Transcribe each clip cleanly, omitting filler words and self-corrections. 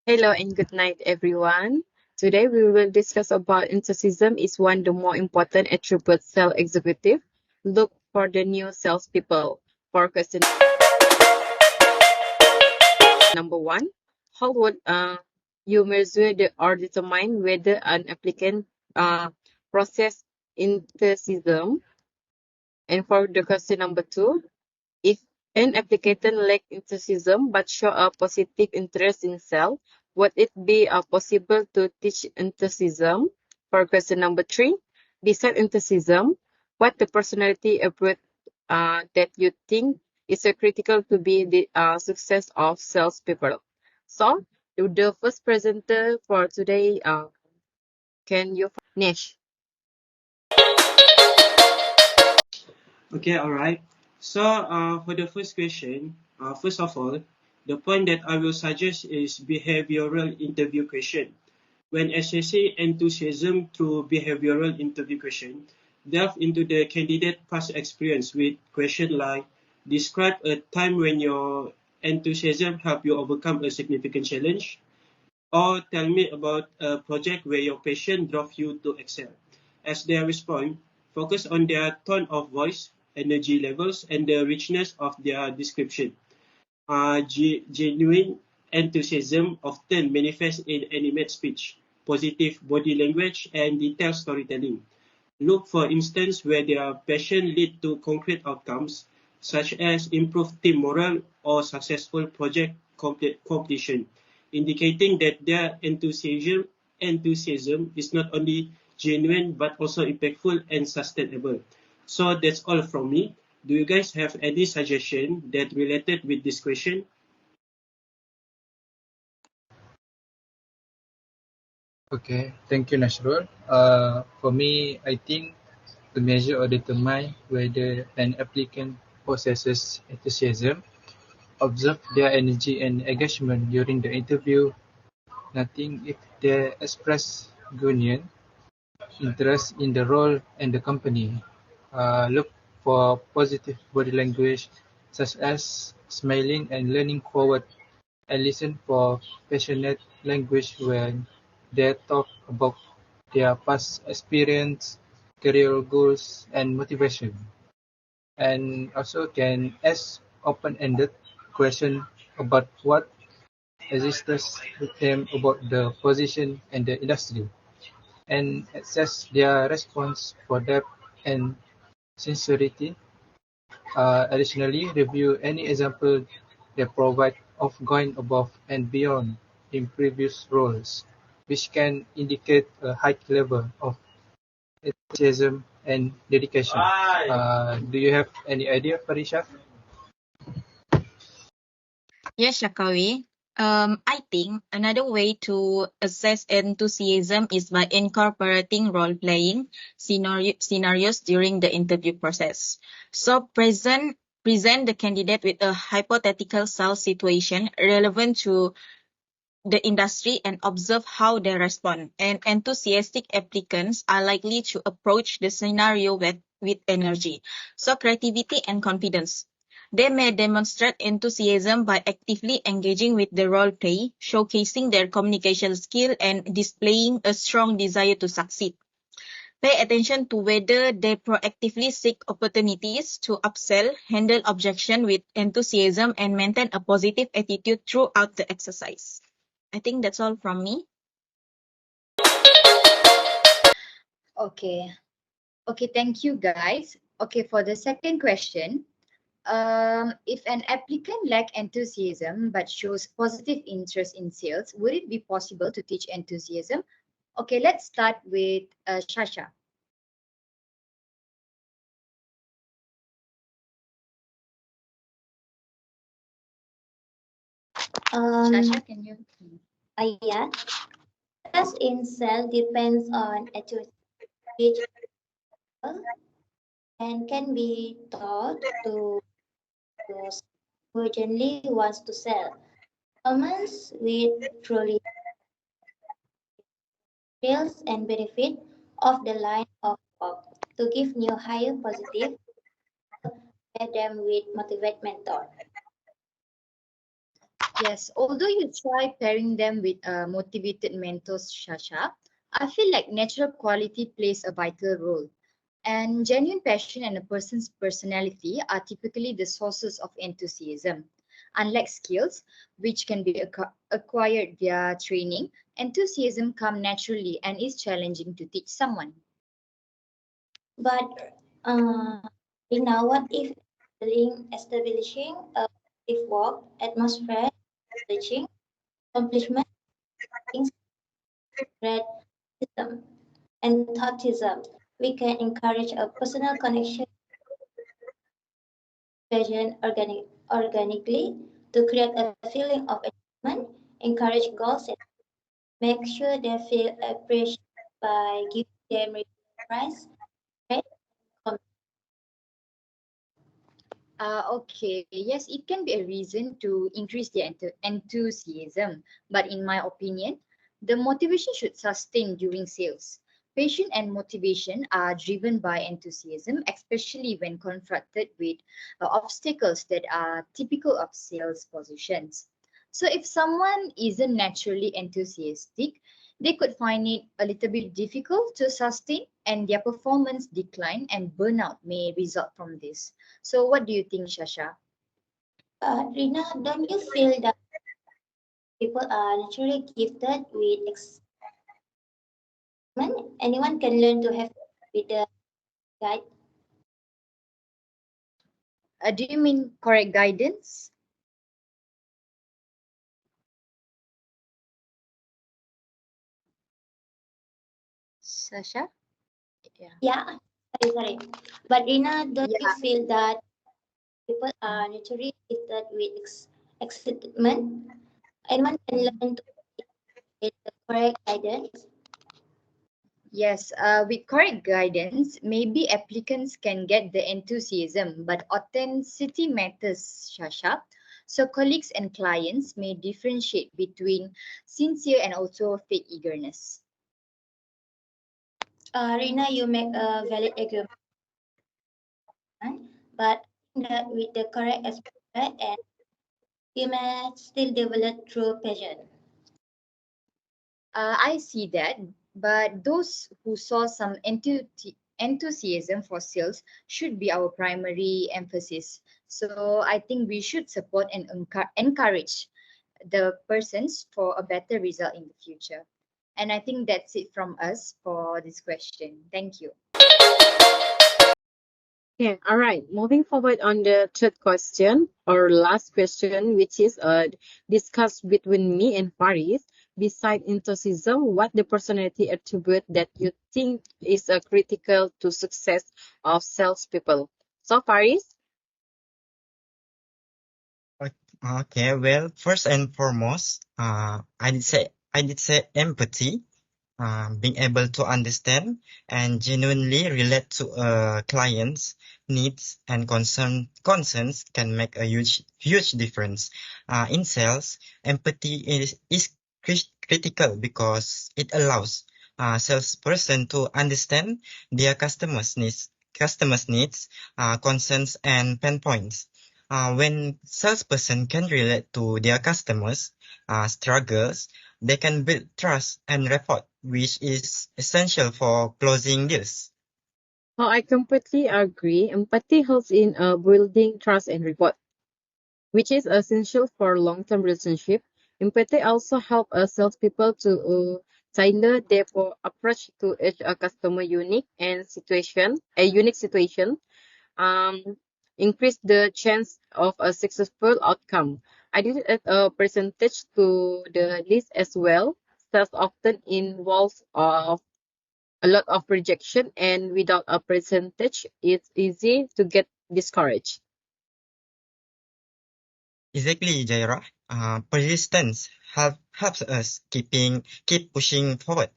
Hello and good night, everyone. Today we will discuss about enthusiasm is one of the more important attributes sales executive look for the new salespeople. For question number one, how would you measure or determine whether an applicant process enthusiasm? And for the question number two, if an applicant lack enthusiasm but show a positive interest in sale, would it be possible to teach enthusiasm? For question number three, besides enthusiasm, what the personality about that you think is critical to be the success of salespeople? So, the first presenter for today, can you, Nesh? Okay, all right. So, for the first question, first of all, the point that I will suggest is behavioral interview question. When assessing enthusiasm through behavioral interview question, delve into the candidate past experience with question like, describe a time when your enthusiasm helped you overcome a significant challenge, or tell me about a project where your passion drove you to excel. As they respond, focus on their tone of voice, energy levels, and the richness of their description. Genuine enthusiasm often manifests in animate speech, positive body language, and detailed storytelling. Look for instances where their passion lead to concrete outcomes, such as improved team morale or successful project completion, indicating that their enthusiasm is not only genuine but also impactful and sustainable. So that's all from me. Do you guys have any suggestion that related with this question? Okay, thank you, Nashrul. For me, I think to measure or determine whether an applicant possesses enthusiasm, observe their energy and engagement during the interview. Nothing if they express genuine interest in the role and the company. Look for positive body language such as smiling and leaning forward, and listen for passionate language when they talk about their past experience, career goals, and motivation. And also can ask open-ended questions about what exists with them about the position and the industry, and assess their response for depth and sincerity. Additionally, review any example they provide of going above and beyond in previous roles, which can indicate a high level of enthusiasm and dedication. Do you have any idea, Farisha? Yes, Shakawi. I think another way to assess enthusiasm is by incorporating role-playing scenarios during the interview process. So present the candidate with a hypothetical sales situation relevant to the industry and observe how they respond. And enthusiastic applicants are likely to approach the scenario with energy, so creativity and confidence. They may demonstrate enthusiasm by actively engaging with the role play, showcasing their communication skill and displaying a strong desire to succeed. Pay attention to whether they proactively seek opportunities to upsell, handle objection with enthusiasm, and maintain a positive attitude throughout the exercise. I think that's all from me. Okay. Okay, thank you guys. Okay, for the second question, if an applicant lack enthusiasm but shows positive interest in sales, would it be possible to teach enthusiasm? Okay, let's start with SHASHA. SHASHA, can you? Yeah, trust in self depends on attitude and can be taught to those who genuinely wants to sell. Humans with truly feels and benefit of the line of work to give new higher positive pair them with motivate mentor. Yes, although you try pairing them with motivated mentors, Shasha, I feel like natural quality plays a vital role. And genuine passion and a person's personality are typically the sources of enthusiasm. Unlike skills, which can be acquired via training, enthusiasm comes naturally and is challenging to teach someone. But uh, Rina, what if establishing a positive work atmosphere, teaching accomplishment, spread system, and thoughtism? We can encourage a personal connection, passion organically to create a feeling of achievement, encourage goals, and make sure they feel appreciated by giving them prize, right? Okay, yes, it can be a reason to increase their enthusiasm, but in my opinion, the motivation should sustain during sales. Passion and motivation are driven by enthusiasm, especially when confronted with obstacles that are typical of sales positions. So, if someone isn't naturally enthusiastic, they could find it a little bit difficult to sustain, and their performance decline and burnout may result from this. So what do you think, Shasha? Rina, don't you feel that people are naturally gifted with excitement? Anyone can learn to have with the guide. Do you mean correct guidance? Shasha? Yeah. Yeah, sorry. But Rina, don't you Yeah. feel that people are naturally gifted with excitement? Anyone can learn to get the correct guidance. Yes, with correct guidance, maybe applicants can get the enthusiasm, but authenticity matters, Shasha. So colleagues and clients may differentiate between sincere and also fake eagerness. Rina, you make a valid argument, but that with the correct aspect and you may still develop true passion. I see that, but those who saw some enthusiasm for sales should be our primary emphasis. So I think we should support and encourage the persons for a better result in the future. And I think that's it from us for this question. Thank you. Yeah, all right. Moving forward on the third question or last question, which is discussed between me and Faris. Beside enthusiasm, what the personality attribute that you think is critical to success of salespeople? So, Faris? Okay, well, first and foremost, I did say empathy, being able to understand and genuinely relate to a client's needs and concerns can make a huge difference. In sales, empathy is critical because it allows salesperson to understand their customers' needs, concerns, and pain points. When salesperson can relate to their customers' struggles, they can build trust and rapport, which is essential for closing deals. Oh, I completely agree. Empathy helps in building trust and rapport, which is essential for long-term relationship. Empathy also help salespeople to tailor their approach to each customer unique situation, um, increase the chance of a successful outcome. I did add a percentage to the list as well. Sales often involves a lot of rejection, and without a percentage, it's easy to get discouraged. Exactly, Jairah. Persistence helps us keep pushing forward,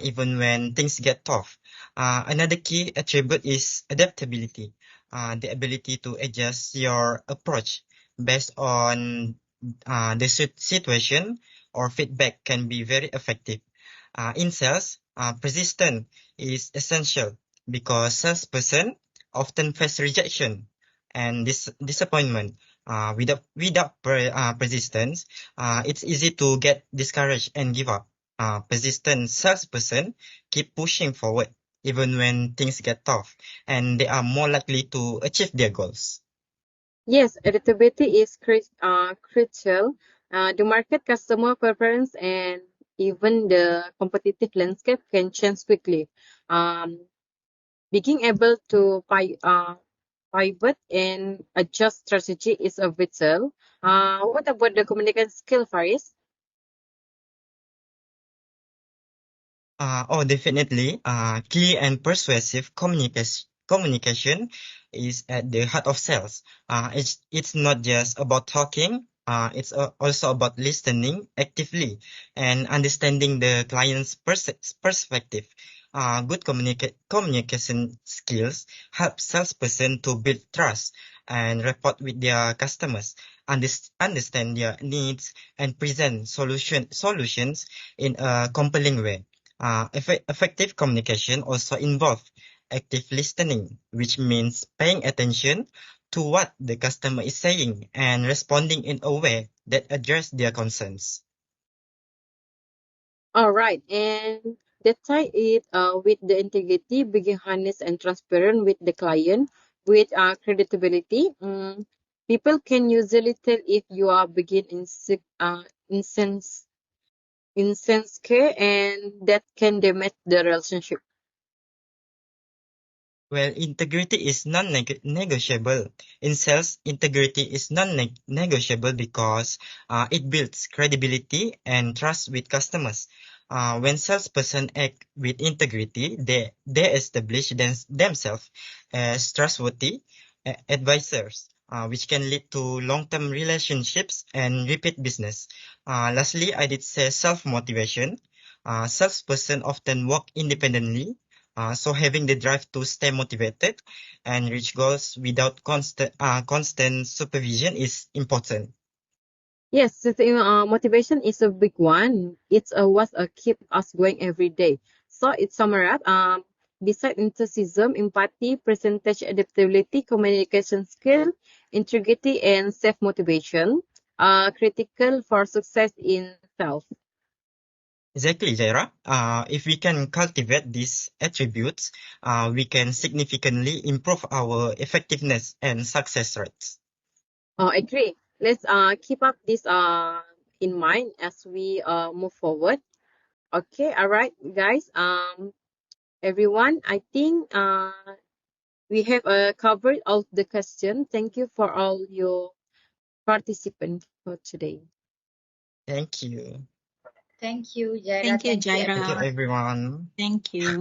even when things get tough. Another key attribute is adaptability, the ability to adjust your approach based on the situation or feedback can be very effective. In sales, persistence is essential because salesperson often face rejection and disappointment. Without persistence, it's easy to get discouraged and give up. Persistent salesperson keep pushing forward even when things get tough, and they are more likely to achieve their goals. Yes, adaptability is crucial. The market, customer preference, and even the competitive landscape can change quickly. Um, Being able to pivot and adjust strategy is a vital. What about the communication skill, Faris? Definitely. Clear and persuasive communication is at the heart of sales. It's not just about talking. It's also about listening actively and understanding the client's perspective. Good communication skills help salesperson to build trust and rapport with their customers, understand their needs, and present solutions in a compelling way. Effective communication also involves active listening, which means paying attention to what the customer is saying and responding in a way that addresses their concerns. All right, and that tie it with the integrity, being honest and transparent with the client, with credibility. People can usually tell if you are begin insense care, and that can damage the relationship. Well, integrity is non-negotiable. In sales, integrity is non-negotiable because it builds credibility and trust with customers. When salesperson act with integrity, they establish themselves as trustworthy advisors, which can lead to long-term relationships and repeat business. Lastly, I did say self-motivation. Salesperson often work independently, so having the drive to stay motivated and reach goals without constant supervision is important. Yes, I think, motivation is a big one. It's what keep us going every day. So it's summarize. Beside enthusiasm, empathy, percentage, adaptability, communication skill, integrity, and self motivation are critical for success in sales. Exactly, Jaira. If we can cultivate these attributes, we can significantly improve our effectiveness and success rates. Agree. Let's keep up this in mind as we move forward. Okay, all right, guys. Everyone, I think we have covered all the questions. Thank you for all your participants for today. Thank you. Thank you, Jaira. Thank you, Thank you, Thank you, Jaira. everyone. everyone. Thank you.